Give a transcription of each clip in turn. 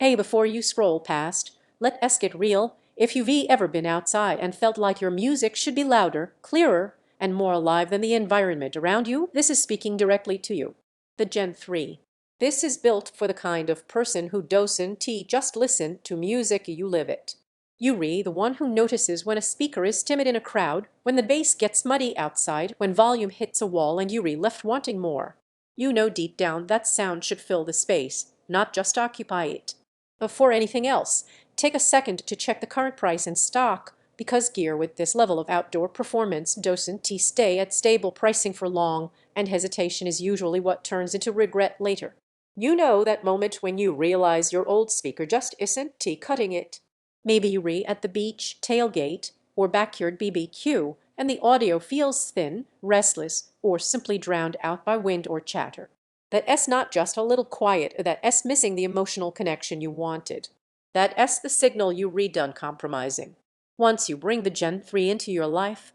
Hey, before you scroll past, let us get real. If you've ever been outside and felt like your music should be louder, clearer, and more alive than the environment around you, this is speaking directly to you. The Gen 3. This is built for the kind of person who doesn't just listen to music, you live it. Yuri, the one who notices when a speaker is timid in a crowd, when the bass gets muddy outside, when volume hits a wall and Yuri left wanting more. You know deep down that sound should fill the space, not just occupy it. Before anything else, take a second to check the current price and stock, because gear with this level of outdoor performance doesn't stay at stable pricing for long, and hesitation is usually what turns into regret later. You know that moment when you realize your old speaker just isn't cutting it. Maybe you at the beach, tailgate, or backyard BBQ, and the audio feels thin, restless, or simply drowned out by wind or chatter. That's not just a little quiet, that's missing the emotional connection you wanted. That's the signal you done compromising. Once you bring the Gen 3 into your life,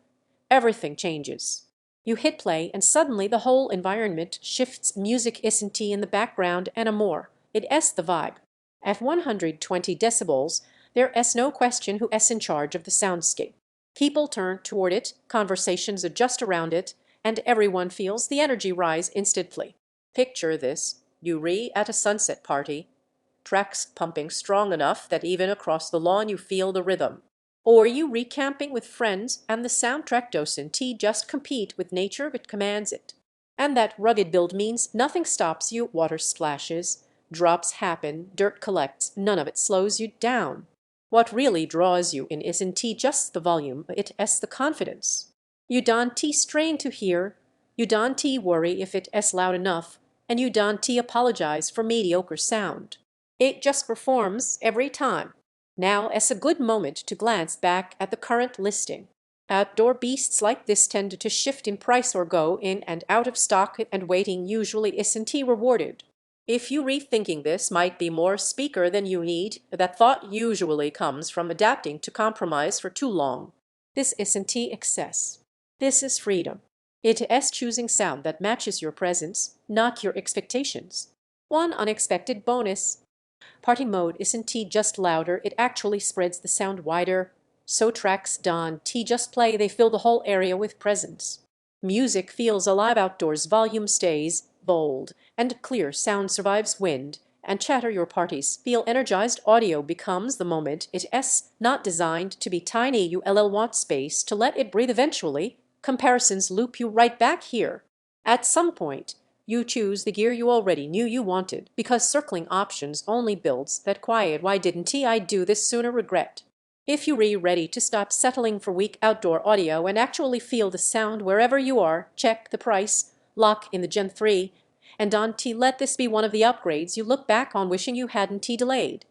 everything changes. You hit play and suddenly the whole environment shifts. Music isn't in the background anymore. It's the vibe. At 120 decibels, there's no question who's in charge of the soundscape. People turn toward it, conversations adjust around it, and everyone feels the energy rise instantly. Picture this, you at a sunset party, tracks pumping strong enough that even across the lawn you feel the rhythm. Or you camping with friends and the soundtrack doesn't just compete with nature but commands it. And that rugged build means nothing stops you. Water splashes, drops happen, dirt collects, none of it slows you down. What really draws you in isn't just the volume, it's the confidence. You don't strain to hear, you don't worry if it's loud enough, and you don't apologize for mediocre sound. It just performs every time. Now it's a good moment to glance back at the current listing. Outdoor beasts like this tend to shift in price or go in and out of stock, and waiting usually isn't rewarded. If you rethinking this might be more speaker than you need, that thought usually comes from adapting to compromise for too long. This isn't excess. This is freedom. It is choosing sound that matches your presence, not your expectations. One unexpected bonus. Party mode isn't just louder, it actually spreads the sound wider. So tracks don't just play, they fill the whole area with presence. Music feels alive outdoors, volume stays bold, and clear sound survives wind and chatter. Your parties feel energized, audio becomes the moment. It's not designed to be tiny, you want space to let it breathe. Eventually, comparisons loop you right back here. At some point, you choose the gear you already knew you wanted, because circling options only builds that quiet "why didn't I do this sooner" regret. If you're ready to stop settling for weak outdoor audio and actually feel the sound wherever you are, check the price, lock in the Gen 3, and don't let this be one of the upgrades you look back on wishing you hadn't delayed.